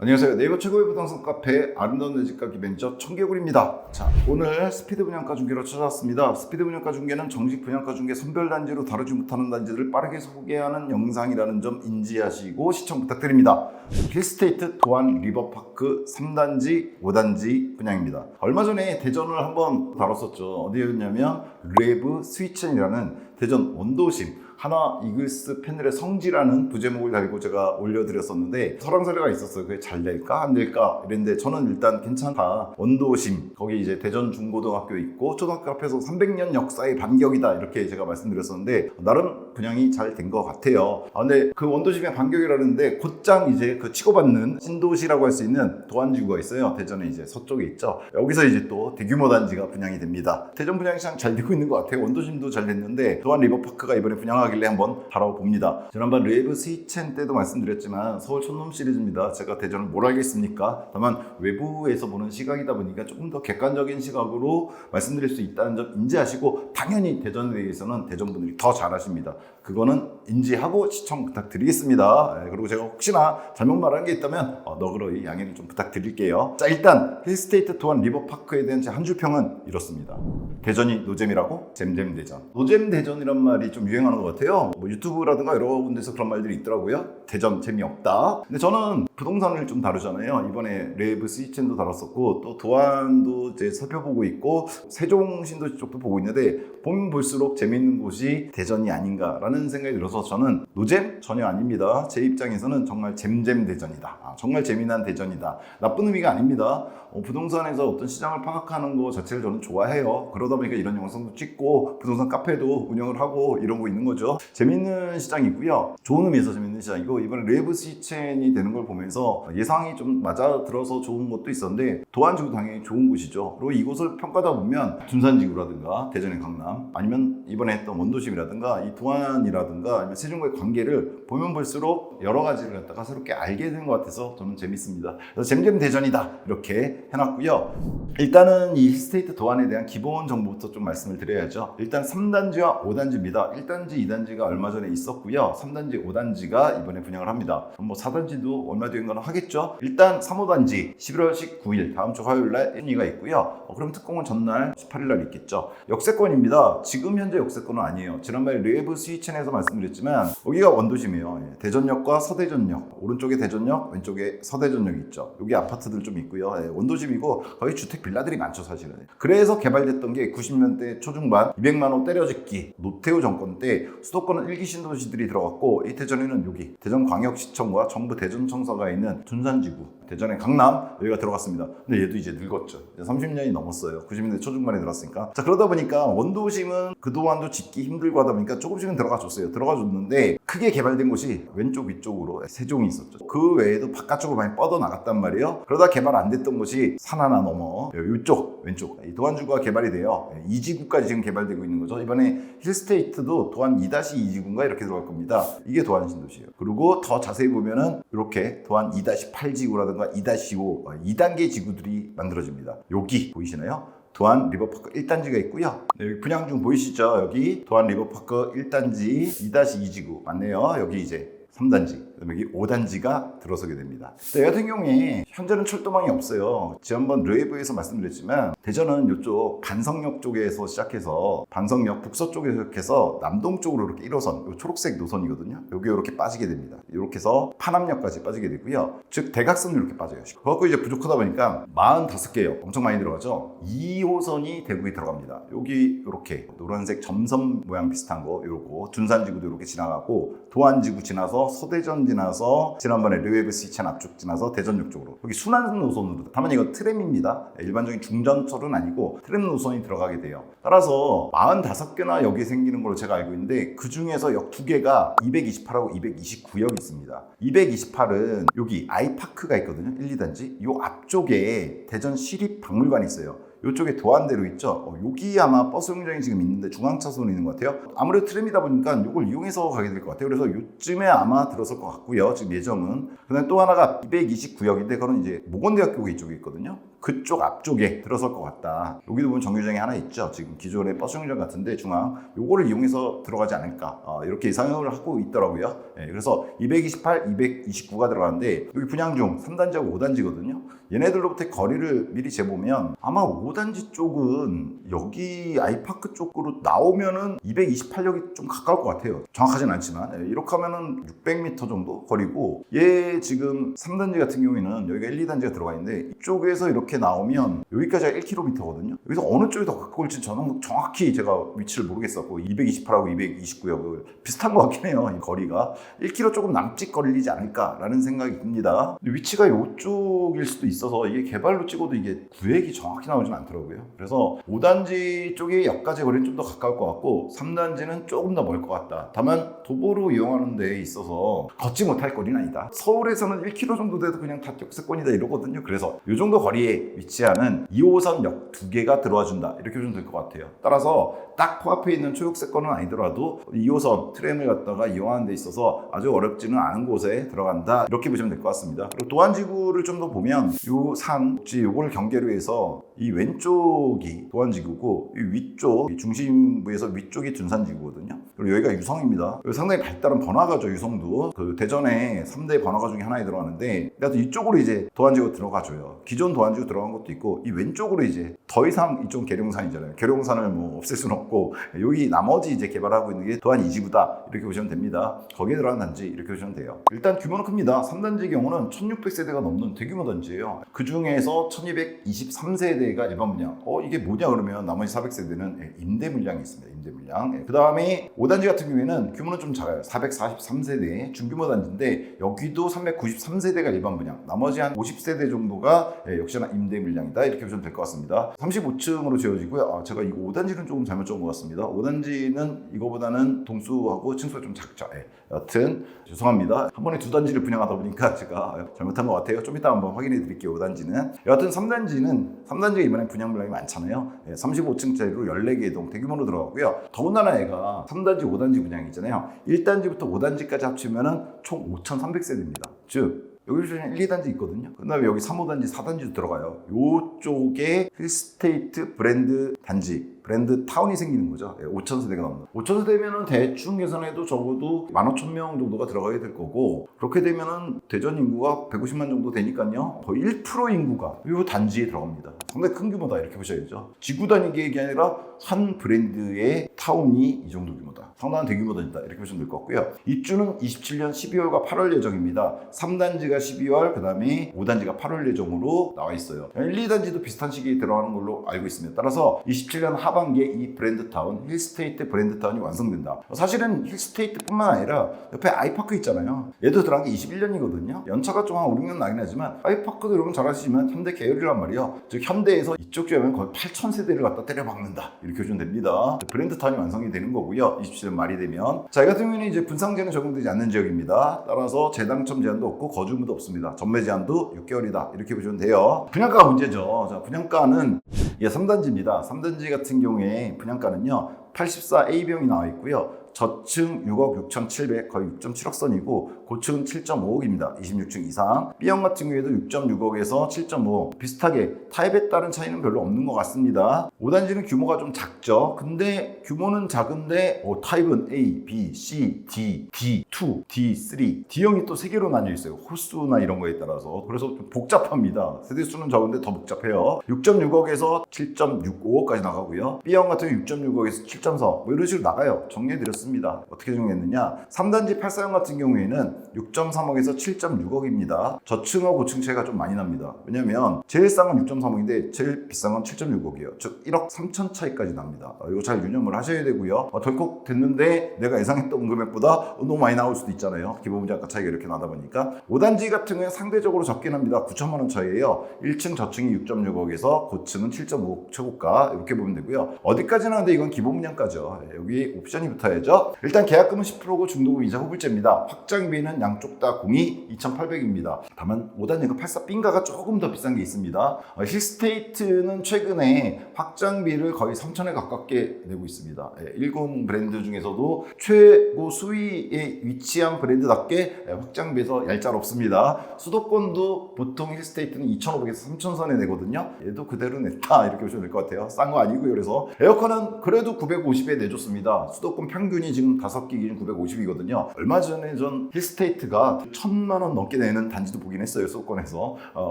안녕하세요. 네이버 최고의 부동산 카페 아름다운 내 집값 기벤처 청개구리입니다. 자, 오늘 스피드 분양가 중개로 찾아왔습니다. 스피드 분양가 중개는 정식 분양가 중개 선별 단지로 다루지 못하는 단지들을 빠르게 소개하는 영상이라는 점 인지하시고 시청 부탁드립니다. 힐스테이트 도안 리버파크 3단지, 5단지 분양입니다. 얼마 전에 대전을 한번 다뤘었죠. 어디였냐면 레브 스위첸이라는 대전 원도심 하나 이글스 패널의 성지라는 부제목을 달고 제가 올려드렸었는데 설왕설래가 있었어요. 그게 잘 될까 안 될까 이랬는데 저는 일단 괜찮다. 원도심 거기 이제 대전 중고등학교 있고 초등학교 앞에서 300년 역사의 반격이다 이렇게 제가 말씀드렸었는데 나름 분양이 잘 된 것 같아요. 근데 그 원도심의 반격이라는데 곧장 이제 그 치고받는 신도시라고 할 수 있는 도안지구가 있어요. 대전에 이제 서쪽에 있죠. 여기서 이제 또 대규모 단지가 분양이 됩니다. 대전 분양 시장 잘 되고 있는 것 같아요. 원도심도 잘 됐는데 도안 리버파크가 이번에 분양하길래 한번 다뤄봅니다. 지난번 레브 스위첸 때도 말씀드렸지만 서울 촌놈 시리즈입니다. 제가 대전을 뭘 알겠습니까? 다만 외부에서 보는 시각이다 보니까 조금 더 객관적인 시각으로 말씀드릴 수 있다는 점 인지하시고 당연히 대전에 대해서는 대전 분들이 더 잘 아십니다. 그거는 인지하고 시청 부탁드리겠습니다. 그리고 제가 혹시나 잘못 말한 게 있다면 너그러이 양해를 좀 부탁드릴게요. 자, 일단 힐스테이트 도안 리버파크에 대한 제 한 줄 평은 이렇습니다. 대전이 노잼이라고? 잼잼 대전. 노잼 대전이란 말이 좀 유행하는 것 같아요. 뭐 유튜브라든가 여러 군데서 그런 말들이 있더라고요. 대전 재미없다. 근데 저는 부동산을 좀 다루잖아요. 이번에 레브 스위첸도 다뤘었고 또 도안도 이제 살펴보고 있고 세종 신도시 쪽도 보고 있는데 보면 볼수록 재밌는 곳이 대전이 아닌가라는 생각이 들어서 저는 노잼? 전혀 아닙니다. 제 입장에서는 정말 잼잼 대전이다. 정말 재미난 대전이다. 나쁜 의미가 아닙니다. 부동산에서 어떤 시장을 파악하는 거 자체를 저는 좋아해요. 그러다 보니까 이런 영상도 찍고 부동산 카페도 운영을 하고 이러고 있는 거죠. 재밌는 시장이고요. 좋은 의미에서 재밌는 시장이고 이번에 레브 스위첸이 되는 걸 보면서 예상이 좀 맞아 들어서 좋은 것도 있었는데 도안지구 당연히 좋은 곳이죠. 그리고 이곳을 평가하다 보면 둔산지구라든가 대전의 강남 아니면 이번에 했던 원도심이라든가 이 도안이라든가 아니면 세종과의 관계를 보면 볼수록 여러 가지를 갖다가 새롭게 알게 된 것 같아서 저는 재밌습니다. 그래서 잼잼 대전이다 이렇게 해놨고요. 일단은 이 힐스테이트 도안에 대한 기본 정보부터 좀 말씀을 드려야죠. 일단 3단지와 5단지입니다. 1단지, 2단지가 얼마 전에 있었고요. 3단지, 5단지가 이번에 분양을 합니다. 뭐 4단지도 얼마 뒤인 거는 하겠죠. 일단 3, 5단지 11월 19일 다음 주 화요일날 행위가 있고요. 그럼 특공은 전날 18일날 있겠죠. 역세권입니다. 지금 현재 역세권은 아니에요. 지난번에 레브 스위첸에서 말씀드렸지만 여기가 원도심이에요. 대전역과 서대전역 오른쪽에 대전역 왼쪽에 서대전역이 있죠. 여기 아파트들 좀 있고요. 원도심이고 거기 주택 빌라들이 많죠 사실은. 그래서 개발됐던 게 90년대 초중반 200만 원 때려짓기 노태우 정권 때 수도권은 일기 신도시들이 들어갔고 이 대전에는 여기 대전광역시청과 정부 대전청사가 있는 둔산지구 대전의 강남 여기가 들어갔습니다. 근데 얘도 이제 늙었죠. 이제 30년이 넘었어요. 90년대 초중반에 들어갔으니까. 자, 그러다 보니까 원도심은 그동안도 짓기 힘들고 하다 보니까 조금씩은 들어가줬어요. 들어가줬는데 크게 개발된 곳이 왼쪽 위쪽으로 세종이 있었죠. 그 외에도 바깥쪽으로 많이 뻗어나갔단 말이에요. 그러다 개발 안 됐던 곳이 산 하나 넘어 이쪽 왼쪽 이 도안지구가 개발이 돼요. 2지구까지 지금 개발되고 있는 거죠. 이번에 힐스테이트도 도안 2-2지구인가 이렇게 들어갈 겁니다. 이게 도안 신도시예요. 그리고 더 자세히 보면은 이렇게 도안 2-8지구라든가 2-5 2단계 지구들이 만들어집니다. 여기 보이시나요? 도안 리버파크 1단지가 있고요. 네, 여기 분양 중 보이시죠? 여기 도안 리버파크 1단지 2-2지구 맞네요. 여기 이제 3단지, 여기 5단지가 들어서게 됩니다. 이 같은 경우에 현재는 철도망이 없어요. 지난번 레이브에서 말씀드렸지만 대전은 이쪽 반성역 쪽에서 시작해서 반성역 북서쪽에서 시작해서 남동 쪽으로 이렇게 1호선, 초록색 노선이거든요. 여기 이렇게 빠지게 됩니다. 이렇게 해서 파남역까지 빠지게 되고요. 즉 대각선으로 이렇게 빠져요. 그래서 이제 부족하다 보니까 45개요. 엄청 많이 들어가죠. 2호선이 대구에 들어갑니다. 여기 이렇게 노란색 점선 모양 비슷한 거 이러고 둔산지구도 이렇게 지나가고 도안지구 지나서 서대전 지나서 지난번에 레브 스위첸 앞쪽 지나서 대전역 쪽으로 여기 순환 노선으로 다만 이건 트램입니다. 일반적인 중전철은 아니고 트램 노선이 들어가게 돼요. 따라서 45개나 여기 생기는 걸로 제가 알고 있는데 그 중에서 역 2개가 228하고 229역 있습니다. 228은 여기 아이파크가 있거든요. 1, 2단지 요 앞쪽에 대전 시립박물관이 있어요. 이쪽에 도안대로 있죠. 여기 아마 버스 정류장이 지금 있는데 중앙차선으로 있는 것 같아요. 아무래도 트램이다 보니까 이걸 이용해서 가게 될 것 같아요. 그래서 요쯤에 아마 들어설 것 같고요. 지금 예정은. 그다음에 또 하나가 229역인데 그거는 이제 모건대학교 이쪽에 있거든요. 그쪽 앞쪽에 들어설 것 같다. 여기도 보면 정류장이 하나 있죠. 지금 기존의 버스 정류장 같은데 중앙 요거를 이용해서 들어가지 않을까 이렇게 예상을 하고 있더라고요. 그래서 228, 229가 들어가는데 여기 분양 중 3단지하고 5단지거든요. 얘네들로부터 거리를 미리 재보면 아마 5단지 쪽은 여기 아이파크 쪽으로 나오면은 228역이 좀 가까울 것 같아요. 정확하진 않지만 이렇게 하면은 600m 정도 거리고, 얘 지금 3단지 같은 경우에는 여기가 1, 2단지가 들어가 있는데 이쪽에서 이렇게 나오면 여기까지가 1km거든요. 여기서 어느 쪽이 더 가까울지 저는 정확히 제가 위치를 모르겠었고 228하고 229역을 비슷한 것 같긴 해요. 이 거리가 1km 조금 남짓 걸리지 않을까라는 생각이 듭니다. 위치가 이쪽일 수도 있어서 이게 개발로 찍어도 이게 구획이 정확히 나오진 않더라고요. 그래서 5단지 쪽의 역까지 거리는 좀 더 가까울 것 같고 3단지는 조금 더 멀 것 같다. 다만 도보로 이용하는 데 있어서 걷지 못할 거리는 아니다. 서울에서는 1km 정도 돼도 그냥 다 격세권이다 이러거든요. 그래서 이 정도 거리에 위치하는 2호선 역 2개가 들어와 준다 이렇게 보시면 될 것 같아요. 따라서 딱 코앞에 있는 초역세권은 아니더라도 2호선 트램을 갖다가 이용하는 데 있어서 아주 어렵지는 않은 곳에 들어간다 이렇게 보시면 될 것 같습니다. 그리고 도안지구를 좀 더 보면 요 산, 요걸 경계로 해서 이 왼쪽이 도안지구고 이 위쪽, 이 중심부에서 위쪽이 둔산지구거든요. 그리고 여기가 유성입니다. 여기 상당히 발달한 번화가죠. 유성도 그 대전에 3대 번화가 중에 하나에 들어가는데 그래서 이쪽으로 이제 도안지구 들어가줘요. 기존 도안지구 들어간 것도 있고 이 왼쪽으로 이제 더 이상 이쪽 계룡산이잖아요. 계룡산을 뭐 없앨 수는 없고 여기 나머지 이제 개발하고 있는 게 도안 2지구다 이렇게 보시면 됩니다. 거기에 들어간 단지 이렇게 보시면 돼요. 일단 규모는 큽니다. 3단지 경우는 1600세대가 넘는 대규모 단지예요. 그 중에서 1223세대가 일반 분양. 이게 뭐냐 그러면 나머지 400세대는 임대 물량이 있습니다. 임대 물량. 그 다음에 5단지 같은 경우에는 규모는 좀 작아요. 443세대 중규모 단지인데 여기도 393세대가 일반 분양. 나머지 한 50세대 정도가 역시나 임대 물량이다 이렇게 보시면 될 것 같습니다. 35층으로 지어지고요. 제가 이거 5단지는 조금 잘못 적은 것 같습니다. 5단지는 이거보다는 동수하고 층수가 좀 작죠. 여튼 죄송합니다. 한 번에 2단지를 분양하다 보니까 제가 잘못한 것 같아요. 좀 이따 한번 확인해 드릴게요. 5단지는. 여하튼 3단지가 이번에 분양 물량이 많잖아요. 35층짜리로 14개의 동 대규모로 들어가고요. 더군다나 얘가 3단지, 5단지 분양이잖아요. 1단지부터 5단지까지 합치면은 총 5,300세대입니다. 즉 여기 보시면 1, 2단지 있거든요. 그 다음에 여기 3, 5단지, 4단지도 들어가요. 요쪽에 힐스테이트 브랜드 단지, 브랜드 타운이 생기는 거죠. 5,000세대가 넘는. 5,000세대면은 대충 계산해도 적어도 15,000명 정도가 들어가게 될 거고, 그렇게 되면은 대전 인구가 150만 정도 되니까요. 거의 1% 인구가 이 단지에 들어갑니다. 상당히 큰 규모다 이렇게 보셔야죠. 지구 단위계 얘기 아니라 한 브랜드의 타운이 이 정도 규모다. 상당한 대규모다 이렇게 보시면 될 것 같고요. 입주는 27년 12월과 8월 예정입니다. 3단지가 12월, 그 다음에 5단지가 8월 예정으로 나와 있어요. 1, 2단지도 비슷한 시기에 들어가는 걸로 알고 있습니다. 따라서 27년 하반기에 이 브랜드타운, 힐스테이트 브랜드타운이 완성된다. 사실은 힐스테이트뿐만 아니라 옆에 아이파크 있잖아요. 얘도 들어간 게 21년이거든요. 연차가 좀 한 5, 6년 나긴 하지만 아이파크도 여러분 잘 아시지만 현대 계열이란 말이에요. 즉 현대에서 이쪽 지역은 거의 8,000세대를 갖다 때려박는다 이렇게 보시면 됩니다. 브랜드타운이 완성이 되는 거고요. 27년 말이 되면. 자, 이 같은 경우는 이제 분상제는 적용되지 않는 지역입니다. 따라서 재당첨 제한도 없고 거주 의무도 없습니다. 전매 제한도 6개월이다 이렇게 보시면 돼요. 분양가가 문제죠. 자, 분양가는 3단지입니다. 3단지 같은 경우에 분양가는요 84A병이 나와 있고요. 저층 6억 6,700 거의 6.7억 선이고 고층은 7.5억입니다. 26층 이상. B형 같은 경우에도 6.6억에서 7.5억 비슷하게 타입에 따른 차이는 별로 없는 것 같습니다. 5단지는 규모가 좀 작죠. 근데 규모는 작은데 타입은 A, B, C, D, D2, D3 D형이 또 3개로 나뉘어 있어요. 호수나 이런 거에 따라서. 그래서 좀 복잡합니다. 세대수는 적은데 더 복잡해요. 6.6억에서 7.65억까지 나가고요. B형 같은 경우 6.6억에서 7.4억 뭐 이런 식으로 나가요. 정리해드렸습니다. 어떻게 정리했느냐? 3단지 84형 같은 경우에는 6.3억에서 7.6억입니다. 저층하고 고층 차이가 좀 많이 납니다. 왜냐면 제일 싼 건 6.3억인데 제일 비싼 건 7.6억이에요. 즉 1억 3천 차이까지 납니다. 이거 잘 유념을 하셔야 되고요. 덜컥 됐는데 내가 예상했던 금액보다 너무 많이 나올 수도 있잖아요. 기본 분양가 차이가 이렇게 나다 보니까. 5단지 같은 경우에 상대적으로 적긴 합니다. 9천만 원 차이예요. 1층 저층이 6.6억에서 고층은 7.5억 최고가 이렇게 보면 되고요. 어디까지나 하는데 이건 기본 분양가죠. 여기 옵션이 붙어야죠. 보시죠. 일단 계약금은 10%고 중도금 이자 후불제입니다. 확장비는 양쪽 다 공이 2,800입니다. 다만 5단지가 84빈가가 조금 더 비싼 게 있습니다. 힐스테이트는 최근에 확장비를 거의 3,000에 가깝게 내고 있습니다. 10 브랜드 중에서도 최고 수위에 위치한 브랜드답게 확장비에서 얄짤없습니다. 수도권도 보통 힐스테이트는 2,500에서 3,000선에 내거든요. 얘도 그대로 냈다 이렇게 보시면 될 것 같아요. 싼 거 아니고요. 그래서 에어컨은 그래도 950에 내줬습니다. 수도권 평균이 지금 5개 기준 950이거든요. 얼마 전에 전 힐스테이트가 1,000만 원 넘게 내는 단지도 보긴 했어요. 수도권에서.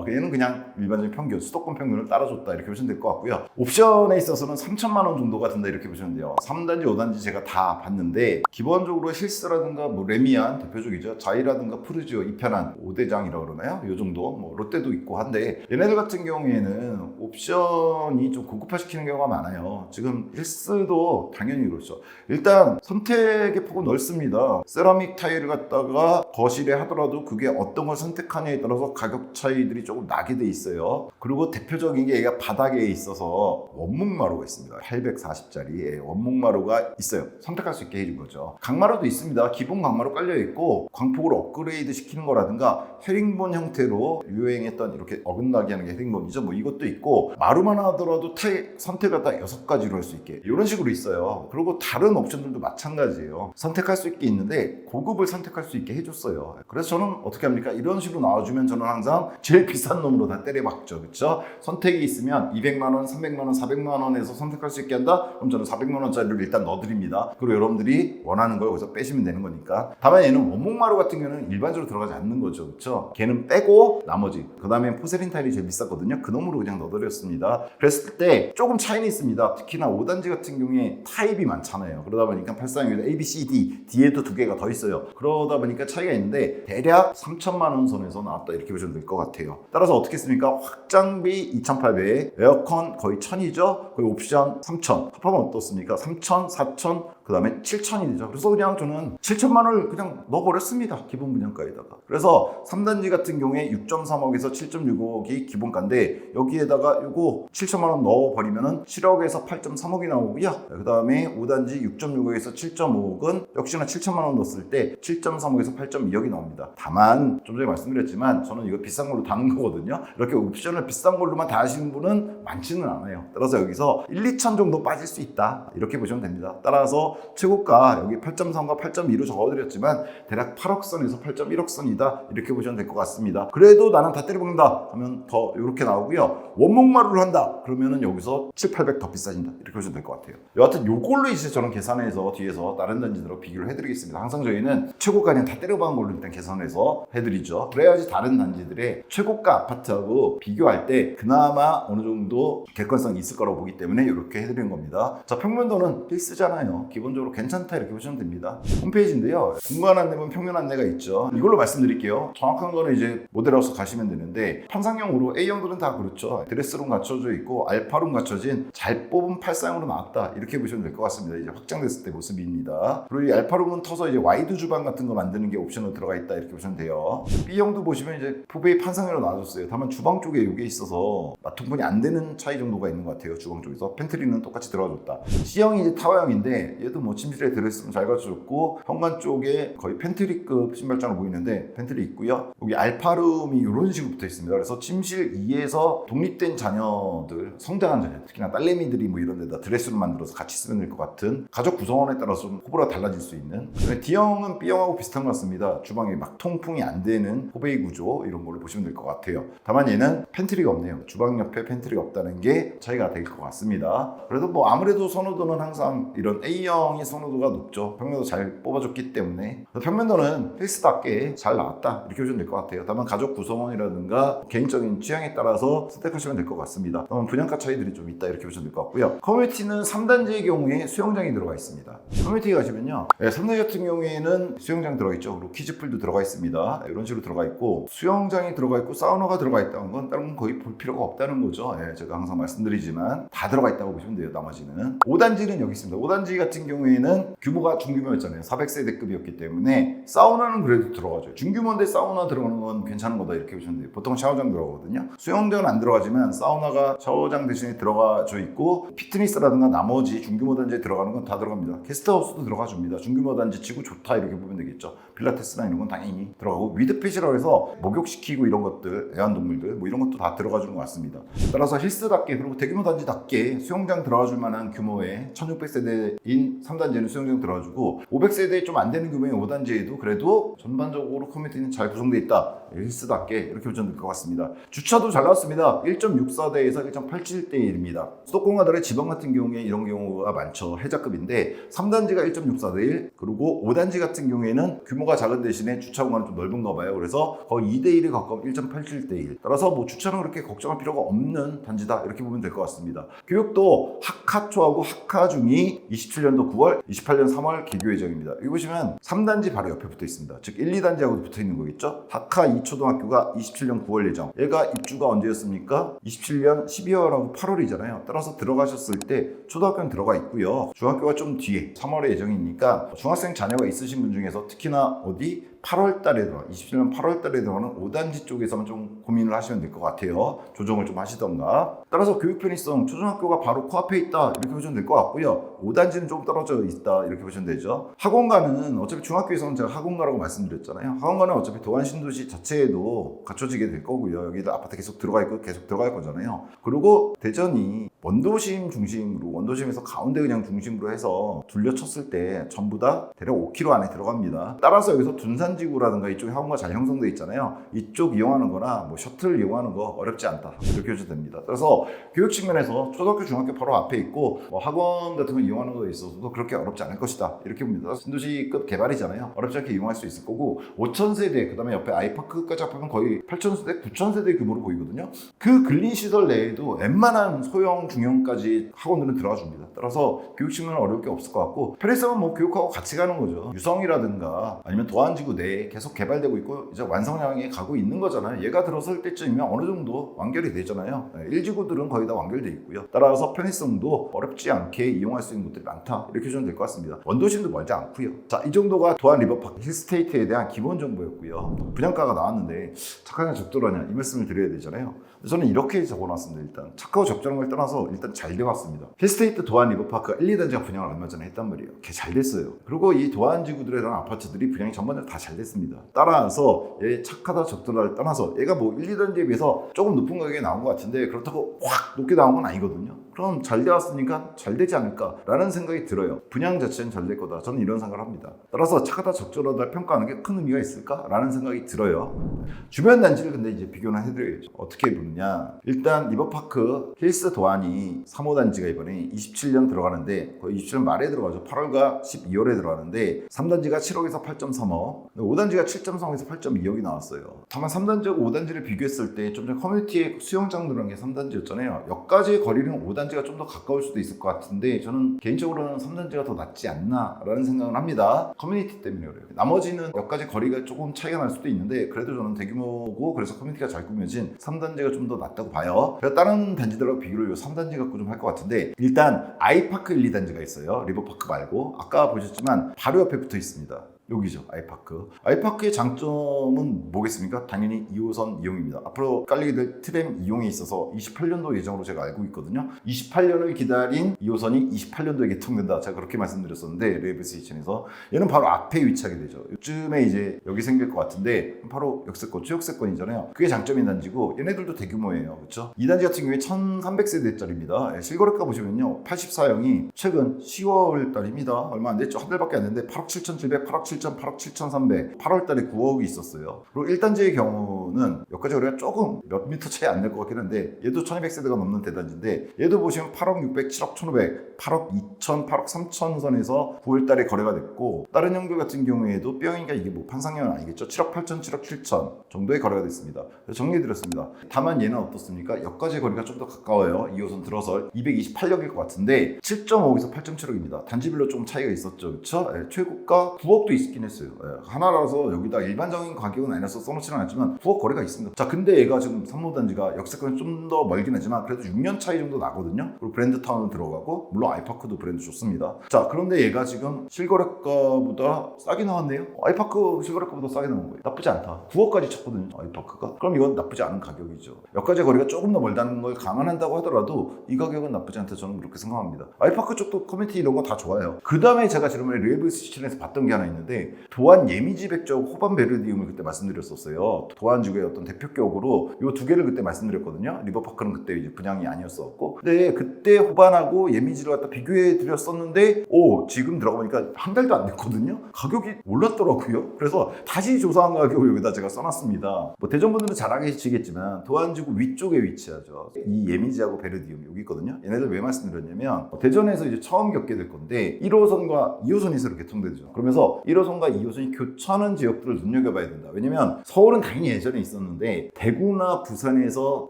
얘는 그냥 일반적인 평균, 수도권 평균을 따라줬다 이렇게 보시면 될 것 같고요. 옵션에 있어서는 3,000만 원 정도가 든다 이렇게 보시면 돼요. 3단지, 5단지 제가 다 봤는데 기본적으로 힐스라든가 뭐 레미안 대표적이죠. 자이라든가 푸르지오, 이편한 5대장이라고 그러나요? 이 정도. 뭐 롯데도 있고 한데 얘네들 같은 경우에는 옵션이 좀 고급화시키는 경우가 많아요. 지금 힐스도 당연히 그렇죠. 일단 선택의 폭은 넓습니다. 세라믹 타일을 갖다가 거실에 하더라도 그게 어떤 걸 선택하냐에 따라서 가격 차이들이 조금 나게 돼 있어요. 그리고 대표적인 게 얘가 바닥에 있어서 원목마루가 있습니다. 840짜리 원목마루가 있어요. 선택할 수 있게 해준 거죠. 강마루도 있습니다. 기본 강마루 깔려 있고 광폭으로 업그레이드 시키는 거라든가 헤링본 형태로 유행했던 이렇게 어긋나게 하는 게 헤링본이죠. 뭐 이것도 있고 마루만 하더라도 선택을 다 6가지로 할 수 있게 이런 식으로 있어요. 그리고 다른 옵션들도 마찬가지예요. 선택할 수 있게 있는데 고급을 선택할 수 있게 해줬어요. 그래서 저는 어떻게 합니까? 이런 식으로 나와주면 저는 항상 제일 비싼 놈으로 다 때려박죠. 그렇죠? 선택이 있으면 200만 원, 300만 원, 400만 원에서 선택할 수 있게 한다? 그럼 저는 400만 원짜리를 일단 넣어드립니다. 그리고 여러분들이 원하는 걸 거기서 빼시면 되는 거니까. 다만 얘는 원목마루 같은 경우는 일반적으로 들어가지 않는 거죠. 그렇죠? 걔는 빼고 나머지 그 다음에 포세린 타일이 제일 비쌌거든요. 그 놈으로 그냥 넣어드렸습니다. 그랬을 때 조금 차이는 있습니다. 특히나 5단지 같은 경우에 타입이 많잖아요. 그러다 보니까 832에도 A, B, C, D, D에도 2개가 더 있어요. 그러다 보니까 차이가 있는데 대략 3,000만 원 선에서 나왔다 이렇게 보시면 될 것 같아요. 따라서 어떻게 했습니까? 확장비 2,800, 에어컨 거의 1,000이죠. 거의 옵션 3,000. 합하면 어떻습니까? 3,000, 4,000, 그 다음에 7,000이죠. 그래서 그냥 저는 7,000만 원을 그냥 넣어버렸습니다. 기본 분양가에다가. 그래서 3단지 같은 경우에 6.3억에서 7.6억이 기본가인데 여기에다가 이거 7,000만 원 넣어버리면은 7억에서 8.3억이 나오고요. 그 다음에 5단지 6.6억에서 7.5억은 역시나 7,000만 원 넣었을 때 7.3억에서 8.2억이 나옵니다. 다만 좀 전에 말씀드렸지만 저는 이거 비싼 걸로 다는 거거든요. 이렇게 옵션을 비싼 걸로만 다 하시는 분은 많지는 않아요. 따라서 여기서 1, 2천 정도 빠질 수 있다. 이렇게 보시면 됩니다. 따라서 최고가 여기 8.3과 8.2로 적어드렸지만 대략 8억 선에서 8.1억 선이다 이렇게 보시면 될 것 같습니다. 그래도 나는 다 때려박는다 하면 더 이렇게 나오고요. 원목마루를 한다 그러면은 여기서 7, 800 더 비싸진다 이렇게 보시면 될 것 같아요. 여하튼 요걸로 이제 저는 계산해서 뒤에서 다른 단지들하고 비교를 해드리겠습니다. 항상 저희는 최고가 그냥 다 때려박은 걸로 일단 계산해서 해드리죠. 그래야지 다른 단지들의 최고가 아파트하고 비교할 때 그나마 어느 정도 객관성이 있을 거라고 보기 때문에 이렇게 해드리는 겁니다. 자, 평면도는 필수잖아요. 기본적으로 괜찮다 이렇게 보시면 됩니다. 홈페이지인데요. 공간 안내면 평면 안내가 있죠. 이걸로 말씀드릴게요. 정확한 거는 이제 모델하우스 가시면 되는데 판상형으로 A형들은 다 그렇죠. 드레스룸 갖춰져 있고 알파룸 갖춰진 잘 뽑은 8사형으로 나왔다 이렇게 보시면 될 것 같습니다. 이제 확장됐을 때 모습입니다. 그리고 이 알파룸은 터서 이제 와이드 주방 같은 거 만드는 게 옵션으로 들어가 있다 이렇게 보시면 돼요. B형도 보시면 이제 푸베이 판상형으로 나와줬어요. 다만 주방 쪽에 이게 있어서 통분이 안 되는 차이 정도가 있는 것 같아요. 주방 쪽에서 팬트리는 똑같이 들어가줬다. C형이 이제 타워형인데 얘도 뭐 침실에 들어있으면 잘 갖춰줬고 현관 쪽에 거의 팬트리급 신발장으로 보이는데 팬트리 있고요. 여기 알파룸이 이런 식으로 붙어 있습니다. 그래서 침실 2에서 독립된 자녀들, 성장한 자녀, 특히나 딸내미들이 뭐 이런 데다 드레스룸 만들어서 같이 쓰면 될 것 같은 가족 구성원에 따라서 좀 호불호가 달라질 수 있는. D형은 B형하고 비슷한 것 같습니다. 주방에 막 통풍이 안 되는 호베이 구조 이런 걸로 보시면 될 것 같아요. 다만 얘는 팬트리가 없네요. 주방 옆에 팬트리가 없다는 게 차이가 될 것 같습니다. 그래도 뭐 아무래도 선호도는 항상 이런 A형이 선호도가 높죠. 평면도 잘 뽑아줬기 때문에 평면도는 힐스답게 잘 나왔다 이렇게 보시면 될 것 같아요. 다만 가족 구성원이라든가 개인적인 취향에 따라서 선택하시면 될 것 같습니다. 다만 분양가 차이들이 좀 있다 이렇게 보시면 될 것 같고요. 커뮤니티는 3단지의 경우에 수영장이 들어가 있습니다. 커뮤니티 가시면요, 3단지 같은 경우에는 수영장 들어가 있죠. 그리고 키즈풀도 들어가 있습니다. 이런 식으로 들어가 있고 수영장이 들어가 있고 사우나가 들어가 있다는 건 다른 건 거의 볼 필요가 없다는 거죠. 제가 항상 말씀드리지만 다 들어가 있다고 보시면 돼요. 나머지는 5단지는 여기 있습니다. 5단지 같은 경우에는 규모가 중규모였잖아요. 400세대급이었기 때문에 사우나는 그래도 들어가죠. 중규모인데 사우나 들어가는 건 괜찮은 거다 이렇게 보시면 돼요. 보통 샤워장 들어가거든요. 수영장은 안 들어가지만 사우나가 샤워장 대신에 들어가져 있고 피트니스라든가 나머지 중규모 단지에 들어가는 건 다 들어갑니다. 게스트하우스도 들어가 줍니다. 중규모 단지 치고 좋다 이렇게 보면 되겠죠. 필라테스나 이런 건 당연히 들어가고 위드핏이라고 해서 목욕시키고 이런 것들, 애완동물들 뭐 이런 것도 다 들어가 주는 것 같습니다. 따라서 힐스답게 그리고 대규모 단지답게 수영장 들어가 줄 만한 규모의 1600세대인 3단지에는 수영장 들어가 주고 500세대 좀 안 되는 규모의 5단지에도 그래도 전반적으로 커뮤니티는 잘 구성되어 있다. 힐스답게 이렇게 보시면 될 것 같습니다. 주차도 잘 나왔습니다. 1.64대에서 1.87대 1입니다. 수도권가들의 지방 같은 경우에 이런 경우가 많죠. 해자급인데 3단지가 1.64대 1 그리고 5단지 같은 경우에는 규모가 작은 대신에 주차 공간이 좀 넓은가 봐요. 그래서 거의 2대 1에 가까운 1.87대 1. 따라서 뭐 주차는 그렇게 걱정할 필요가 없는 단지다. 이렇게 보면 될 것 같습니다. 교육도 학하초하고 학하중이 27년도 9월, 28년 3월 개교 예정입니다. 여기 보시면 3단지 바로 옆에 붙어 있습니다. 즉 1, 2단지하고 붙어 있는 거겠죠. 학하 2초등학교가 27년 9월 예정. 얘가 입주가 언제였습니까? 27년 12월하고 8월이잖아요. 따라서 들어가셨을 때 초등학교는 들어가 있고요. 중학교가 좀 뒤에 3월에 예정이니까 중학생 자녀가 있으신 분 중에서 특히나 어디 8월 달에 들어가 27년 8월 달에 들어가는 5단지 쪽에서만 좀 고민을 하시면 될 것 같아요. 조정을 좀 하시던가. 따라서 교육 편의성 초중학교가 바로 코앞에 있다 이렇게 보시면 될 것 같고요. 5단지는 좀 떨어져 있다 이렇게 보시면 되죠. 학원가는 어차피 중학교에서는 제가 학원가라고 말씀드렸잖아요. 학원가는 어차피 도안 신도시 자체에도 갖춰지게 될 거고요. 여기도 아파트 계속 들어가 있고 계속 들어갈 거잖아요. 그리고 대전이 원도심 중심으로 원도심에서 가운데 그냥 중심으로 해서 둘려쳤을 때 전부 다 대략 5km 안에 들어갑니다. 따라서 여기서 둔산지구라든가 이쪽에 학원가 잘 형성돼 있잖아요. 이쪽 이용하는 거나 뭐 셔틀 이용하는 거 어렵지 않다 이렇게 해도 됩니다. 그래서 교육 측면에서 초등학교 중학교 바로 앞에 있고 뭐 학원 같은 거 이용하는 거에 있어서도 그렇게 어렵지 않을 것이다 이렇게 봅니다. 신도시급 개발이잖아요. 어렵지 않게 이용할 수 있을 거고 5,000세대 그 다음에 옆에 아이파크까지 합하면 거의 8,000세대 9,000세대 규모로 보이거든요. 그 근린시설 내에도 웬만한 소형 중형까지 학원들은 들어가 줍니다. 따라서 교육 측면은 어려울 게 없을 것 같고 편의성은 뭐 교육하고 같이 가는 거죠. 유성이라든가 아니면 도안지구 내에 계속 개발되고 있고 이제 완성형에 가고 있는 거잖아요. 얘가 들어설 때쯤이면 어느 정도 완결이 되잖아요. 1지구들은 거의 다 완결돼 있고요. 따라서 편의성도 어렵지 않게 이용할 수 있는 것들이 많다 이렇게 보시면 될 것 같습니다. 원도심도 멀지 않고요. 자, 이 정도가 도안 리버파크 힐스테이트에 대한 기본 정보였고요. 분양가가 나왔는데 착하냐 적절하냐 이 말씀을 드려야 되잖아요. 저는 이렇게 적어놨습니다. 일단 착하고 적절한 걸 떠나서 일단 잘 되어왔습니다. 힐스테이트 도안 리버파크 1, 2단지가 분양을 얼마 전에 했단 말이에요. 걔 잘 됐어요. 그리고 이 도안 지구들에 대한 아파트들이 분양이 전반적으로 다 잘 됐습니다. 따라서 얘 착하다 적절하를 떠나서 얘가 뭐 1, 2단지에 비해서 조금 높은 가격에 나온 것 같은데 그렇다고 확 높게 나온 건 아니거든요. 그럼 잘 되었으니까 잘 되지 않을까라는 생각이 들어요. 분양 자체는 잘 될 거다. 저는 이런 생각을 합니다. 따라서 착하다 적절하다 평가하는 게 큰 의미가 있을까라는 생각이 들어요. 주변 단지를 근데 이제 비교는 해드려야죠. 어떻게 보느냐. 일단 리버파크 힐스 도안이 3호 단지가 이번에 27년 들어가는데 거의 27년 말에 들어가죠. 8월과 12월에 들어가는데 3단지가 7억에서 8.3억 5단지가 7.3억에서 8.2억이 나왔어요. 다만 3단지하고 5단지를 비교했을 때 좀 전에 커뮤니티에 수영장 들어간 게 3단지였잖아요. 역까지의 거리는 5단지가 좀 더 가까울 수도 있을 것 같은데 저는 개인적으로는 3단지가 더 낫지 않나 라는 생각을 합니다. 커뮤니티 때문에 그래요. 나머지는 역까지 거리가 조금 차이가 날 수도 있는데 그래도 저는 대규모고 그래서 커뮤니티가 잘 꾸며진 3단지가 좀 더 낫다고 봐요. 그래서 다른 단지들하고 비교를 3단지 갖고 좀 할 것 같은데 일단 아이파크 1, 2단지가 있어요. 리버파크 말고 아까 보셨지만 바로 옆에 붙어 있습니다. 여기죠. 아이파크. 아이파크의 장점은 뭐겠습니까? 당연히 2호선 이용입니다. 앞으로 깔리게 될 트램 이용에 있어서 28년도 예정으로 제가 알고 있거든요. 28년을 기다린 2호선이 28년도에 개통된다. 제가 그렇게 말씀드렸었는데 레이브스테이션에서 얘는 바로 앞에 위치하게 되죠. 요즘에 이제 여기 생길 것 같은데 바로 역세권, 최역세권이잖아요. 그게 장점인 단지고 얘네들도 대규모예요. 그렇죠? 2단지 같은 경우에 1300세대짜리입니다. 실거래가 보시면요. 84형이 최근 10월 달입니다. 얼마 안 됐죠. 한 달밖에 안 됐는데 8억 7,700, 8억 8억 7,300 8월 달에 9억이 있었어요. 그리고 1단지의 경우는 여기까지 우리가 조금 몇 미터 차이 안 날 것 같긴 한데 얘도 1200세대가 넘는 대단지인데 얘도 보시면 8억 600, 7억 1500 8억 2천, 8억 3천 선에서 9월 달에 거래가 됐고 다른 형들 같은 경우에도 뼈이니까 이게 뭐 판상형은 아니겠죠. 7억 8천, 7억 7천 정도의 거래가 됐습니다. 정리해드렸습니다. 다만 얘는 어떻습니까? 역까지 거리가 좀 더 가까워요. 2호선 들어서 228역일 것 같은데 7.5에서 8.7억입니다. 단지별로 좀 차이가 있었죠. 그렇죠? 네, 최고가 9억도 있긴 했어요. 하나라서 여기다 일반적인 가격은 아니라서 써놓지는 않지만 후억 거래가 있습니다. 자, 근데 얘가 지금 선로단지가 역세권이 좀 더 멀긴 하지만 그래도 6년 차이 정도 나거든요. 그리고 브랜드타운은 들어가고 물론 아이파크도 브랜드 좋습니다. 자, 그런데 얘가 지금 실거래가보다 싸게 나왔네요. 아이파크 실거래가보다 싸게 나온 거예요. 나쁘지 않다. 9억까지 쳤거든요, 아이파크가. 그럼 이건 나쁘지 않은 가격이죠. 여기까지 거리가 조금 더 멀다는 걸 감안한다고 하더라도 이 가격은 나쁘지 않다, 저는 그렇게 생각합니다. 아이파크 쪽도 커뮤니티 이런 거 다 좋아요. 그 다음에 제가 지난번에 레이블 시즌에서 봤던 게 하나 있는데, 도안 예미지 백적 호반 베르디움을 그때 말씀드렸었어요. 도안지구의 어떤 대표격으로 이 두 개를 그때 말씀드렸거든요. 리버파크는 그때 이제 분양이 아니었었고, 근데 그때 호반하고 예미지를 갖다 비교해 드렸었는데, 지금 들어가 보니까 한 달도 안 됐거든요. 가격이 올랐더라고요. 그래서 다시 조사한 가격을 여기다 제가 써놨습니다. 뭐 대전분들은 잘 아시겠지만 도안지구 위쪽에 위치하죠. 이 예미지하고 베르디움 여기 있거든요. 얘네들 왜 말씀드렸냐면, 대전에서 이제 처음 겪게 될 건데 1호선과 2호선이 새로 개통되죠. 그러면서 1호선과 2호선이 교차하는 지역들을 눈여겨봐야 된다. 왜냐면 서울은 당연히 예전에 있었는데 대구나 부산에서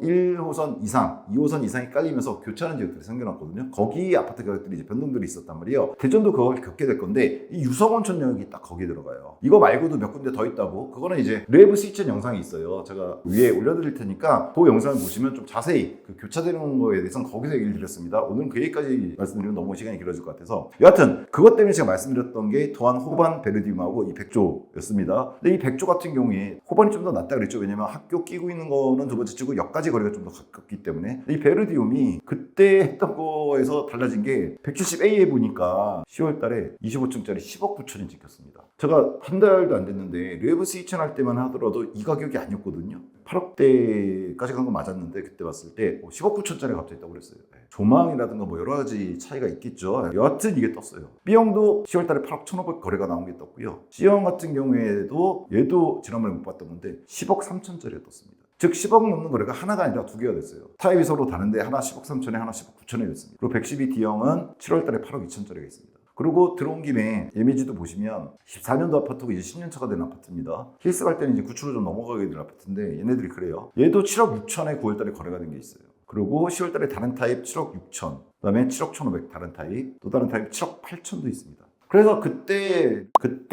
1호선 이상, 2호선 이상이 깔리면서 교차하는 지역들이 생겨났거든요. 거기 아파트 가격들이 이제 변동들이 있었단 말이에요. 대전도 그걸 겪게 될 건데 이 유성원촌역이 딱 거기 들어가요. 이거 말고도 몇 군데 더 있다고. 그거는 이제 레이브 스위치 영상이 있어요. 제가 위에 올려드릴 테니까 그 영상을 보시면 좀 자세히 그 교차되는 거에 대해서는 거기서 얘기를 드렸습니다. 오늘은 그 얘기까지 말씀드리면 너무 시간이 길어질 것 같아서, 여하튼 그것 때문에 제가 말씀드렸던 게 도안 호반 베르디움하고 이 백조였습니다. 근데 이 백조 같은 경우에 호반이 좀 더 낫다 그랬죠. 왜냐면 학교 끼고 있는 거는 두 번째 치고 역까지 거리가 좀 더 가깝기 때문에. 이 베르디움이 그때 했던 거에서 달라진 게 170A에 보니까 10월 달에 25층짜리 10억 9천이 찍혔습니다. 제가 한 달도 안 됐는데 레이브 스위치 할 때만 하더라도 이 가격이 아니었거든요. 8억대까지 간 거 맞았는데 그때 봤을 때 10억 9천짜리 갑자기 있다고 그랬어요. 조망이라든가 뭐 여러 가지 차이가 있겠죠. 여하튼 이게 떴어요. B형도 10월 달에 8억 1,500 거래가 나온 게 떴고요. C형 같은 경우에도 얘도 지난번에 못 봤던 건데 10억 3천짜리가 떴습니다. 즉 10억 넘는 거래가 하나가 아니라 두 개가 됐어요. 타입이 서로 다른데 하나 10억 3천에 하나 10억 9천에 됐습니다. 그리고 112D형은 7월 달에 8억 2천짜리가 있습니다. 그리고 들어온 김에 예미지도 보시면 14년도 아파트고 이제 10년 차가 된 아파트입니다. 힐스 갈 때는 이제 9천으로 좀 넘어가게 될 아파트인데 얘네들이 그래요. 얘도 7억 6천에 9월 달에 거래가 된 게 있어요. 그리고 10월 달에 다른 타입 7억 6천, 그 다음에 7억 1,500 다른 타입, 또 다른 타입 7억 8천도 있습니다. 그래서 그때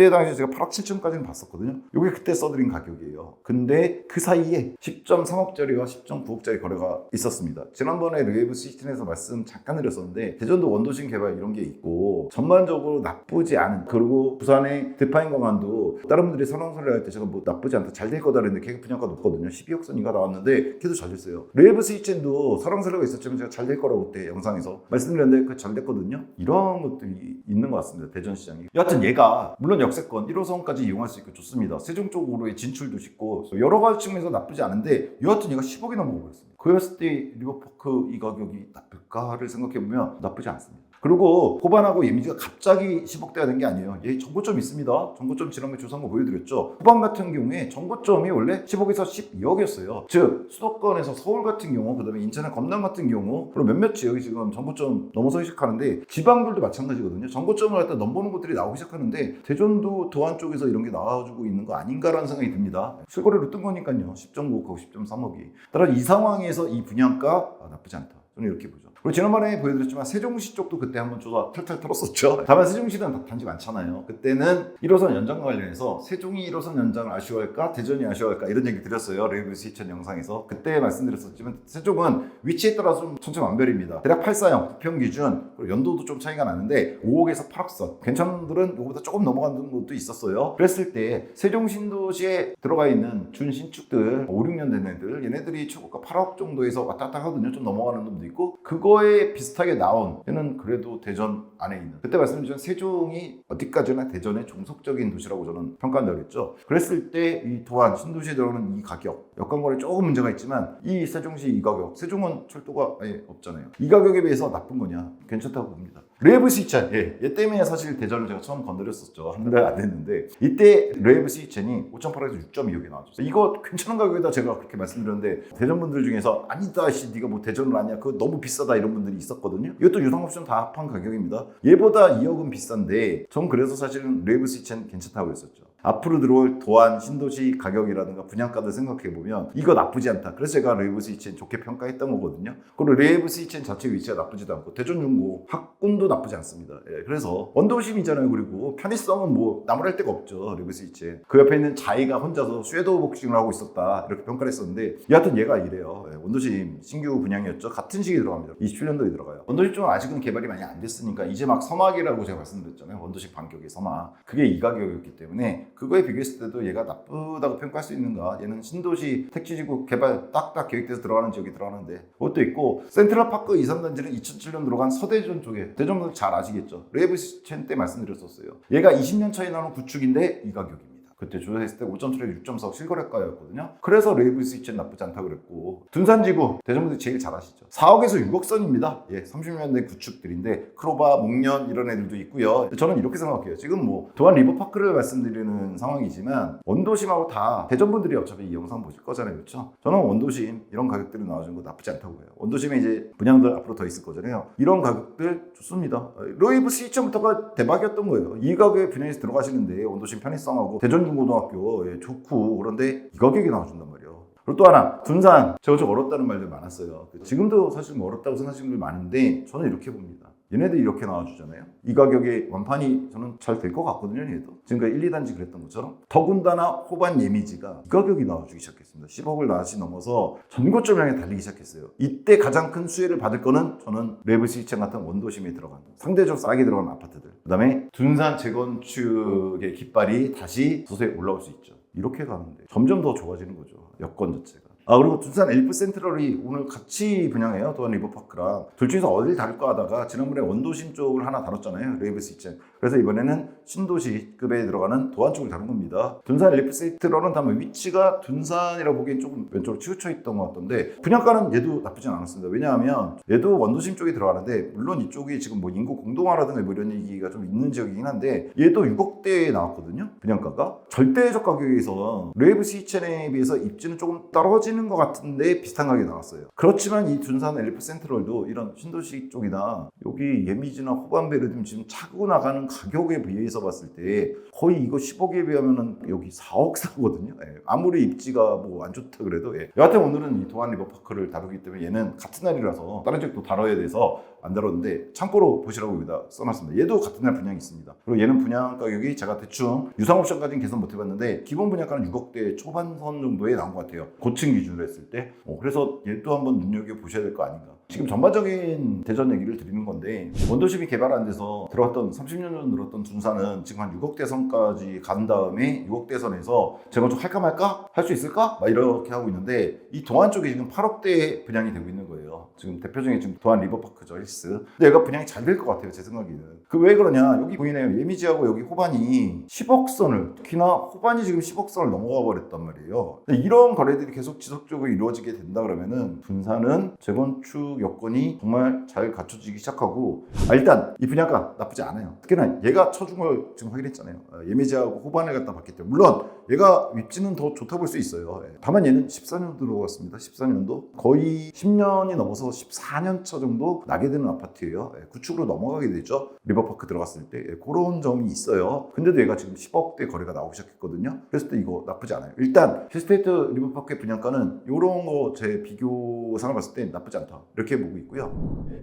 당시에 제가 8억 7천까지는 봤었거든요. 이게 그때 써드린 가격이에요. 근데 그 사이에 10.3억짜리와 10.9억짜리 거래가 있었습니다. 지난번에 레이브 시즌에서 말씀 잠깐 드렸었는데 대전도 원도심 개발 이런 게 있고 전반적으로 나쁘지 않은, 그리고 부산의 드파인 공항도 다른 분들이 선왕설레 할 때 제가 뭐 나쁘지 않다, 잘 될 거다 그랬는데 계획 분양가 높거든요. 12억 선이가 나왔는데 걔도 잘 됐어요. 레이브 시즌도 선왕설레가 있었지만 제가 잘 될 거라고 그때 영상에서 말씀드렸는데 그게 잘 됐거든요. 이런 것들이 있는 것 같습니다. 대전 시장이. 여하튼 얘가 물론 역세권 1호선까지 이용할 수 있고 좋습니다. 세종 쪽으로의 진출도 쉽고 여러 가지 측면에서 나쁘지 않은데 여하튼 얘가 10억이 넘어버렸습니다. 그랬을 때 리버파크 이 가격이 나쁠까를 생각해보면 나쁘지 않습니다. 그리고 호반하고 예미지가 갑자기 10억대가 된 게 아니에요. 얘 정고점 있습니다. 정고점 지난번에 조사한 거 보여드렸죠. 호반 같은 경우에 정고점이 원래 10억에서 12억이었어요. 즉 수도권에서 서울 같은 경우, 그 다음에 인천의 검남 같은 경우, 그리고 몇몇 지역이 지금 정고점 넘어서기 시작하는데 지방들도 마찬가지거든요. 정고점을 갖다 넘보는 곳들이 나오기 시작하는데 대전도 도안 쪽에서 이런 게 나와주고 있는 거 아닌가라는 생각이 듭니다. 실거래로 뜬 거니까요. 10.9억하고 10.3억이. 따라서 이 상황에서 이 분양가 나쁘지 않다. 저는 이렇게 보죠. 그리고 지난번에 보여드렸지만 세종시 쪽도 그때 한번 조사 털털 털었었죠. 다만 세종시는 단지 많잖아요. 그때는 1호선 연장과 관련해서 세종이 1호선 연장을 아쉬워할까 대전이 아쉬워할까 이런 얘기 드렸어요. 레이브 스위치 영상에서. 그때 말씀드렸었지만 세종은 위치에 따라서 좀 천차만별입니다. 대략 8사형 부평 기준, 그리고 연도도 좀 차이가 나는데 5억에서 8억선, 괜찮은 분들은 이거보다 조금 넘어가는 것도 있었어요. 그랬을 때 세종 신도시에 들어가 있는 준신축들 5, 6년 된 애들, 얘네들이 최고가 8억 정도에서 왔다 갔다 하거든요. 좀 넘어가는 놈도 있고, 그거에 비슷하게 나온 얘는 그래도 대전 안에 있는, 그때 말씀드린 세종이 어디까지나 대전의 종속적인 도시라고 저는 평가한다고 했죠. 그랬을 때 이 도안 신도시에 들어오는 이 가격, 역광거래 조금 문제가 있지만 이 세종시 이 가격, 세종은 철도가 아예 없잖아요. 이 가격에 비해서 나쁜 거냐? 괜찮다고 봅니다. 레이브 스위첸, 얘 때문에 사실 대전을 제가 처음 건드렸었죠. 한 달 안 됐는데 이때 레이브 스위첸이 5.8에서 6.26이 나왔죠. 이거 괜찮은 가격이다 제가 그렇게 말씀드렸는데 대전 분들 중에서 아니다 씨 네가 뭐 대전을 아냐, 그거 너무 비싸다 이런 분들이 있었거든요. 이것도 유상옵션 다 합한 가격입니다. 얘보다 2억은 비싼데 전 그래서 사실은 레이브 스위첸 괜찮다고 했었죠. 앞으로 들어올 도안 신도시 가격이라든가 분양가들 생각해보면 이거 나쁘지 않다. 그래서 제가 레이브 스위첸 좋게 평가했던 거거든요. 그리고 레이브 스위첸 자체 위치가 나쁘지도 않고 대전중고 학군도 나쁘지 않습니다. 예, 그래서 원도심이잖아요. 그리고 편의성은 뭐 나무랄 데가 없죠. 레이브 스위첸. 그 옆에 있는 자이가 혼자서 섀도우 복싱을 하고 있었다 이렇게 평가를 했었는데 여하튼 얘가 이래요. 예, 원도심 신규 분양이었죠. 같은 시기에 들어갑니다. 27년도에 들어가요. 원도심 좀 아직은 개발이 많이 안 됐으니까 이제 막 서막이라고 제가 말씀드렸잖아요. 원도심 반격의 서막. 그게 이 가격이었기 때문에 그거에 비교했을 때도 얘가 나쁘다고 평가할 수 있는가? 얘는 신도시 택지지구 개발 딱딱 계획돼서 들어가는 지역이 들어가는데 그것도 있고 센트럴파크 2, 3단지는 2007년 들어간 서대전 쪽에 대전분들 잘 아시겠죠? 레이브 스위첸 때 말씀드렸었어요. 얘가 20년 차이 나는 구축인데 이 가격입니다. 그때 조사했을 때 5.7에 6.4 실거래가였거든요. 그래서 레이브 스위첸 나쁘지 않다고 그랬고 둔산지구 대전분들 제일 잘 아시죠? 4억에서 6억 선입니다. 예, 30년 된 구축들인데 크로바, 목련 이런 애들도 있고요. 저는 이렇게 생각해요. 지금 뭐 도안 리버파크를 말씀드리는 상황이지만 원도심하고 다 대전분들이 어차피 이 영상 보실 거잖아요. 그렇죠? 저는 원도심 이런 가격들이 나와준 거 나쁘지 않다고 봐요. 원도심에 이제 분양들 앞으로 더 있을 거잖아요. 이런 가격들 좋습니다. 레이브 스위첸부터가 대박이었던 거예요. 이 가격에 분양해서 들어가시는데 원도심 편의성하고 대전 고등학교 예, 좋고 그런데 이 가격이 나와준단 말이에요. 그리고 또 하나 둔산 제가 좀 어렵다는 말들 많았어요. 지금도 사실 뭐 어렵다고 생각하시는 분들 많은데 저는 이렇게 봅니다. 얘네들이 이렇게 나와주잖아요. 이 가격에 완판이 저는 잘 될 것 같거든요. 얘도 지금까지 1, 2단지 그랬던 것처럼 더군다나 호반 예미지가 이 가격이 나와주기 시작했습니다. 10억을 나시 넘어서 전고점 향해 달리기 시작했어요. 이때 가장 큰 수혜를 받을 거는 저는 레이브 스위첸 같은 원도심에 들어간 상대적으로 싸게 들어간 아파트들, 그 다음에 둔산 재건축의 깃발이 다시 서서히 올라올 수 있죠. 이렇게 가는데 점점 더 좋아지는 거죠. 여건 자체가. 그리고 둔산 엘리프 센트럴이 오늘 같이 분양해요. 도안 리버파크랑. 둘 중에서 어딜 다룰까 하다가 지난번에 원도심 쪽을 하나 다뤘잖아요. 레이브 스위첸. 그래서 이번에는 신도시급에 들어가는 도안 쪽을 다룬 겁니다. 둔산 엘리프 센트럴은 다만 위치가 둔산이라고 보기엔 조금 왼쪽으로 치우쳐 있던 것 같던데 분양가는 얘도 나쁘진 않았습니다. 왜냐하면 얘도 원도심 쪽에 들어가는데 물론 이쪽이 지금 뭐 인구 공동화라든가 뭐 이런 얘기가 좀 있는 지역이긴 한데 얘도 6억대에 나왔거든요. 분양가가. 절대적 가격에서 레이브 스위첸에 비해서 입지는 조금 떨어지는 것 같은데 비슷한 가격이 나왔어요. 그렇지만 이 둔산 엘리프 센트럴도 이런 신도시 쪽이나 여기 예미지나 호반베르 지금 차고 나가는 가격에 비해서 봤을 때 거의 이거 10억에 비하면은 여기 4억 사거든요. 예. 아무리 입지가 뭐 안 좋다 그래도 예. 여하튼 오늘은 이 도안 리버파크를 다루기 때문에 얘는 같은 날이라서 다른 지역도 다뤄야 돼서 안 다뤘는데 참고로 보시라고 여기다 써놨습니다. 얘도 같은 날 분양이 있습니다. 그리고 얘는 분양 가격이 제가 대충 유상옵션까지는 계산 못 해봤는데 기본 분양가는 6억대 초반선 정도에 나온 것 같아요. 고층 기준으로 했을 때. 그래서 얘도 한번 눈여겨보셔야 될 거 아닌가. 지금 전반적인 대전 얘기를 드리는 건데 원도심이 개발 안 돼서 들어갔던 30년 전 늘었던 둔산은 지금 한 6억대 선까지 간 다음에 6억대 선에서 재건축 할까 말까? 할 수 있을까? 막 이렇게 하고 있는데 이 동안 쪽에 지금 8억대 분양이 되고 있는 거예요. 지금 대표 중에 지금 도안 리버파크죠. 힐스. 근데 얘가 분양이 잘 될 것 같아요. 제 생각에는. 그 왜 그러냐. 여기 보이네요. 예미지하고 여기 호반이 10억 선을 특히나 호반이 지금 10억 선을 넘어가 버렸단 말이에요. 근데 이런 거래들이 계속 지속적으로 이루어지게 된다 그러면은 둔산은 재건축 여건이 정말 잘 갖춰지기 시작하고 일단 이 분양가 나쁘지 않아요. 특히나 얘가 쳐준 걸 지금 확인했잖아요. 예미지하고 호반을 갖다 봤기 때문에 물론 얘가 윗지는 더 좋다 볼 수 있어요. 다만 얘는 14년 들어갔습니다. 14년도 거의 10년이 넘어서 14년 차 정도 나게 되는 아파트예요. 구축으로 넘어가게 되죠. 리버파크 들어갔을 때 그런 점이 있어요. 근데도 얘가 지금 10억대 거래가 나오기 시작했거든요. 그래서 또 이거 나쁘지 않아요. 일단 힐스테이트 리버파크의 분양가는 이런 거 제 비교상을 봤을 때 나쁘지 않다 이렇게 보고 있고요.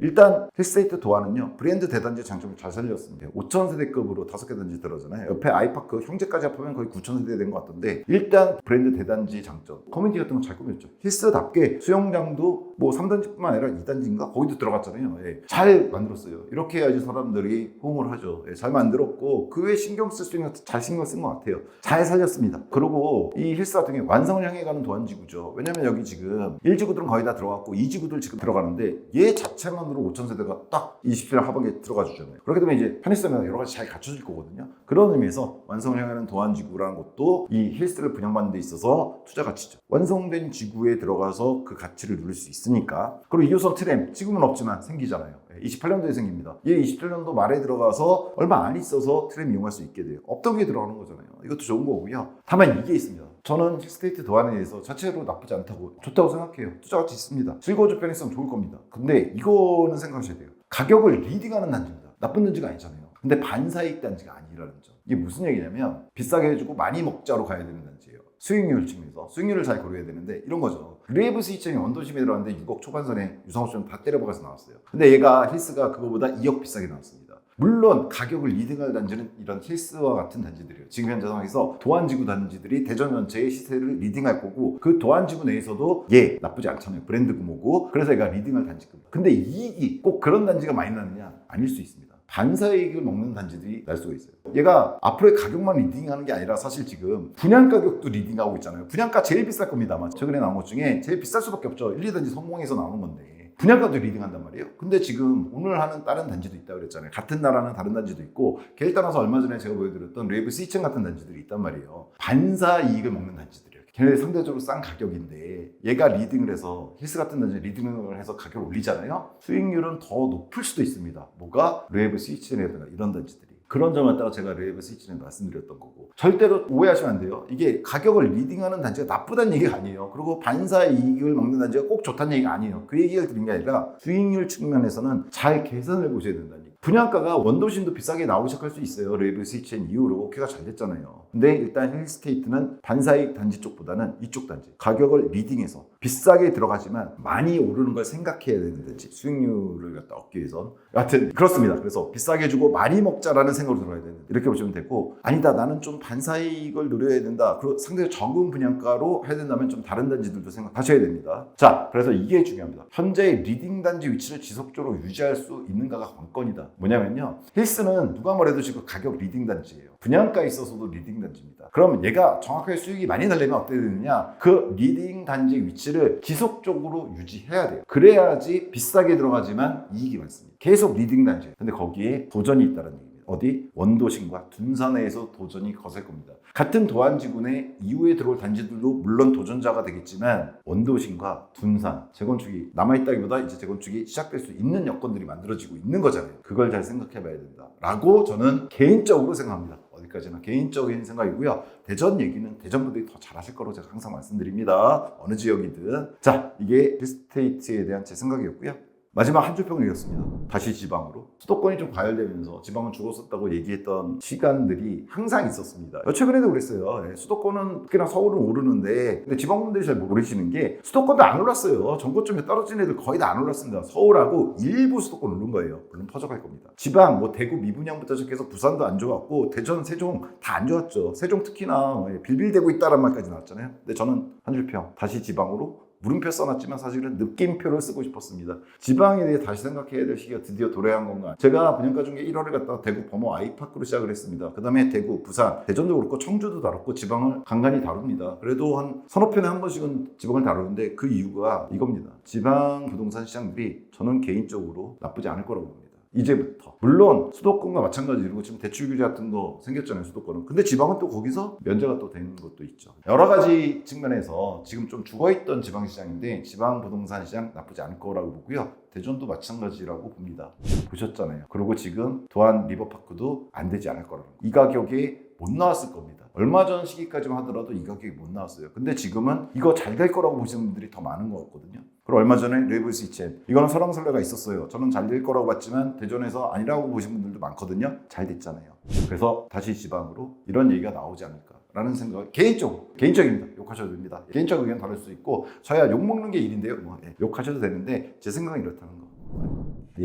일단 힐스테이트 도안은요 브랜드 대단지 장점을 잘 살렸습니다. 5,000세대급으로 5개 단지 들어잖아요. 옆에 아이파크 형제까지 합하면 거의 9,000세대 된 것 같던데 일단 브랜드 대단지 장점 커뮤니티 같은 거 잘 꾸몄죠. 힐스답게 수영장도 뭐 3단지뿐만 아니라 2단지인가 거기도 들어갔잖아요. 잘 만들었어요. 이렇게 해야지 사람들이 호응을 하죠. 잘 만들었고 그 외에 신경 쓸 수 있는 것도 잘 신경 쓴 것 같아요. 잘 살렸습니다. 그리고 이 힐스 같은 게 완성을 향해 가는 도안지구죠. 왜냐면 여기 지금 1지구들은 거의 다 들어갔고 2지구들 지금 들어가는데 얘 자체만으로 5,000세대가 딱 27년 하반기에 들어가 주잖아요. 그렇기 때문에 이제 편의성이 여러 가지 잘 갖춰질 거거든요. 그런 의미에서 완성을 향하는 도안지구라는 것도 이 힐스를 분양받는 데 있어서 투자 가치죠. 완성된 지구에 들어가서 그 가치를 누릴 수 있으니까. 그리고 2호선 트램 지금은 없지만 생기잖아요. 28년도에 생깁니다. 얘 27년도 말에 들어가서 얼마 안 있어서 트램 이용할 수 있게 돼요. 없던 게 들어가는 거잖아요. 이것도 좋은 거고요. 다만 이게 있습니다. 저는 힐스테이트 도안에 대해서 자체로 나쁘지 않다고 좋다고 생각해요. 투자 가치 있습니다. 실거주 편의성 좋을 겁니다. 근데 이거는 생각하셔야 돼요. 가격을 리딩하는 단지입니다. 나쁜 단지가 아니잖아요. 근데 반사이익 단지가 아니라는 점. 이게 무슨 얘기냐면 비싸게 해주고 많이 먹자로 가야 되는 단지예요. 수익률 측면에서 수익률을 잘 고려해야 되는데 이런 거죠. 레이브 스위칭이 원도심에 들어갔는데 6억 초반선에 유상호처럼 다 때려박아서 나왔어요. 근데 얘가 힐스가 그거보다 2억 비싸게 나왔습니다. 물론 가격을 리딩할 단지는 이런 힐스와 같은 단지들이에요. 지금 현재 상황에서 도안지구 단지들이 대전 전체의 시세를 리딩할 거고 그 도안지구 내에서도 나쁘지 않잖아요. 브랜드 규모고 그래서 얘가 리딩할 단지급이에요. 근데 이익이 꼭 그런 단지가 많이 나느냐? 아닐 수 있습니다. 반사이익을 먹는 단지들이 날 수가 있어요. 얘가 앞으로의 가격만 리딩하는 게 아니라 사실 지금 분양 가격도 리딩하고 있잖아요. 분양가 제일 비쌀 겁니다. 아마 최근에 나온 것 중에 제일 비쌀 수밖에 없죠. 1, 2단지 성공해서 나오는 건데 분양가도 리딩한단 말이에요. 근데 지금 오늘 하는 다른 단지도 있다고 그랬잖아요. 같은 나라는 다른 단지도 있고 걔를 따라서 얼마 전에 제가 보여드렸던 레이브 스위칭 같은 단지들이 있단 말이에요. 반사이익을 먹는 단지들이에요. 걔네 상대적으로 싼 가격인데 얘가 리딩을 해서 힐스 같은 단지 리딩을 해서 가격을 올리잖아요. 수익률은 더 높을 수도 있습니다. 뭐가? 레이브 스위칭이라든가 이런 단지들이. 그런 점을 갖다가 제가 레이브 스위칭에 말씀드렸던 거고 절대로 오해하시면 안 돼요. 이게 가격을 리딩하는 단지가 나쁘다는 얘기가 아니에요. 그리고 반사이익을 먹는 단지가 꼭 좋다는 얘기가 아니에요. 그 얘기를 드린 게 아니라 수익률 측면에서는 잘 계산을 보셔야 된다는 얘기. 분양가가 원도심도 비싸게 나오기 시작할 수 있어요. 레이브 스위칭 이후로 걔가 잘 됐잖아요. 근데 일단 힐스테이트는 반사이익 단지 쪽보다는 이쪽 단지 가격을 리딩해서 비싸게 들어가지만 많이 오르는 걸 생각해야 되는 단지 수익률을 갖다 얻기 위해선 여하튼 그렇습니다. 그래서 비싸게 주고 많이 먹자라는 생각으로 들어야 되는 이렇게 보시면 되고 아니다 나는 좀 반사이익을 노려야 된다. 그리고 상당히 적은 분양가로 해야 된다면 좀 다른 단지들도 생각하셔야 됩니다. 자 그래서 이게 중요합니다. 현재 리딩 단지 위치를 지속적으로 유지할 수 있는가가 관건이다. 뭐냐면요 힐스는 누가 뭐래도 지금 가격 리딩 단지예요. 분양가에 있어서도 리딩 단지입니다. 그러면 얘가 정확하게 수익이 많이 나려면 어떻게 되느냐 그 리딩 단지 위치를 지속적으로 유지해야 돼요. 그래야지 비싸게 들어가지만 이익이 많습니다. 계속 리딩 단지예요. 근데 거기에 도전이 있다는 얘기입니다. 어디? 원도심과 둔산에서 도전이 거셀 겁니다. 같은 도안지구내 이후에 들어올 단지들도 물론 도전자가 되겠지만 원도심과 둔산, 재건축이 남아있다기보다 이제 재건축이 시작될 수 있는 여건들이 만들어지고 있는 거잖아요. 그걸 잘 생각해 봐야 된다 라고 저는 개인적으로 생각합니다. 어디까지나 개인적인 생각이고요. 대전 얘기는 대전 분들이 더 잘하실 거로 제가 항상 말씀드립니다. 어느 지역이든. 자, 이게 힐스테이트에 대한 제 생각이었고요. 마지막 한 줄 평이었습니다. 다시 지방으로. 수도권이 좀 과열되면서 지방은 죽었었다고 얘기했던 시간들이 항상 있었습니다. 최근에도 그랬어요. 수도권은 특히나 서울은 오르는데 근데 지방분들이 잘 모르시는 게 수도권도 안 올랐어요. 전고점에 떨어진 애들 거의 다 안 올랐습니다. 서울하고 일부 수도권 오른 거예요. 물론 퍼져갈 겁니다. 지방 뭐 대구 미분양부터 시작해서 부산도 안 좋았고 대전 세종 다 안 좋았죠. 세종 특히나 빌빌대고 있다란 말까지 나왔잖아요. 근데 저는 한 줄 평 다시 지방으로 물음표 써놨지만 사실은 느낌표를 쓰고 싶었습니다. 지방에 대해 다시 생각해야 될 시기가 드디어 도래한 건가. 제가 분양가 중에 1월을 갖다가 대구 범어 아이파크로 시작을 했습니다. 그 다음에 대구, 부산, 대전도 그렇고 청주도 다뤘고 지방을 간간히 다룹니다. 그래도 한 서너 편에 한 번씩은 지방을 다루는데 그 이유가 이겁니다. 지방 부동산 시장들이 저는 개인적으로 나쁘지 않을 거라고 봅니다. 이제부터 물론 수도권과 마찬가지로 지금 대출 규제 같은 거 생겼잖아요. 수도권은. 근데 지방은 또 거기서 면제가 또 되는 것도 있죠. 여러 가지 측면에서 지금 좀 죽어있던 지방시장인데 지방 부동산 시장 나쁘지 않을 거라고 보고요. 대전도 마찬가지라고 봅니다. 보셨잖아요. 그리고 지금 도안 리버파크도 안 되지 않을 거라는 거. 이 가격에 못 나왔을 겁니다. 얼마 전 시기까지만 하더라도 이 가격이 못 나왔어요. 근데 지금은 이거 잘 될 거라고 보시는 분들이 더 많은 것 같거든요. 그리고 얼마 전에 레이브 스위칭 이거는 설왕설래가 있었어요. 저는 잘 될 거라고 봤지만 대전에서 아니라고 보신 분들도 많거든요. 잘 됐잖아요. 그래서 다시 지방으로 이런 얘기가 나오지 않을까 라는 생각 개인적입니다. 욕하셔도 됩니다. 개인적 의견 다를 수 있고 저야 욕먹는 게 일인데요. 욕하셔도 되는데 제 생각은 이렇다는 거.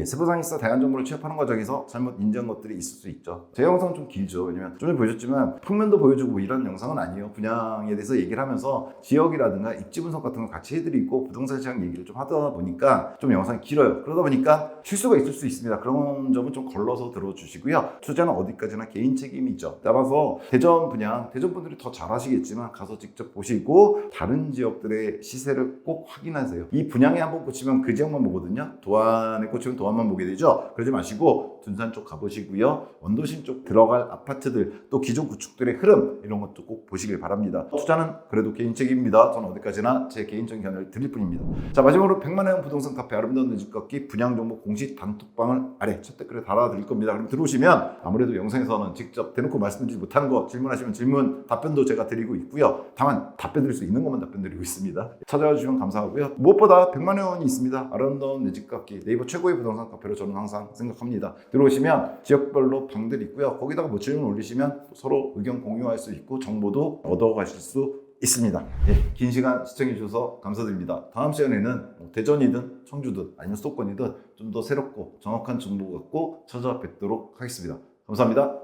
세부상에서 다양한 정보를 취합하는 과정에서 잘못 인정한 것들이 있을 수 있죠. 제 영상은 좀 길죠. 왜냐면 좀 전에 보여줬지만 평면도 보여주고 이런 영상은 아니에요. 분양에 대해서 얘기를 하면서 지역이라든가 입지 분석 같은 거 같이 해드리고 부동산 시장 얘기를 좀 하다 보니까 좀 영상이 길어요. 그러다 보니까 실수가 있을 수 있습니다. 그런 점은 좀 걸러서 들어주시고요. 투자는 어디까지나 개인 책임이죠. 따라서 대전 분들이 더 잘하시겠지만 가서 직접 보시고 다른 지역들의 시세를 꼭 확인하세요. 이 분양에 한번 꽂히면 그 지역만 보거든요. 도안에 꽂히면 도안만 보게 되죠. 그러지 마시고 둔산 쪽 가보시고요. 원도심 쪽 들어갈 아파트들 또 기존 구축들의 흐름 이런 것도 꼭 보시길 바랍니다. 투자는 그래도 개인 책임입니다. 저는 어디까지나 제 개인적인 견해를 드릴 뿐입니다. 자 마지막으로 100만원 부동산 카페 아름다운 내 집 걷기 분양 정보 공식 단톡방을 아래 첫 댓글에 달아드릴 겁니다. 그럼 들어오시면 아무래도 영상에서는 직접 대놓고 말씀드리지 못하는 거 질문하시면 질문 답변도 제가 드리고 있고요. 다만 답변 드릴 수 있는 것만 답변 드리고 있습니다. 찾아와 주시면 감사하고요. 무엇보다 100만원이 있습니다. 아름다운 내 집 걷기 네이버 최고의 부동산 카페로 저는 항상 생각합니다. 들어오시면 지역별로 방들이 있고요. 거기다가 뭐 질문 올리시면 서로 의견 공유할 수 있고 정보도 얻어가실 수 있습니다. 예, 긴 시간 시청해 주셔서 감사드립니다. 다음 시간에는 대전이든 청주든 아니면 수도권이든 좀 더 새롭고 정확한 정보 갖고 찾아뵙도록 하겠습니다. 감사합니다.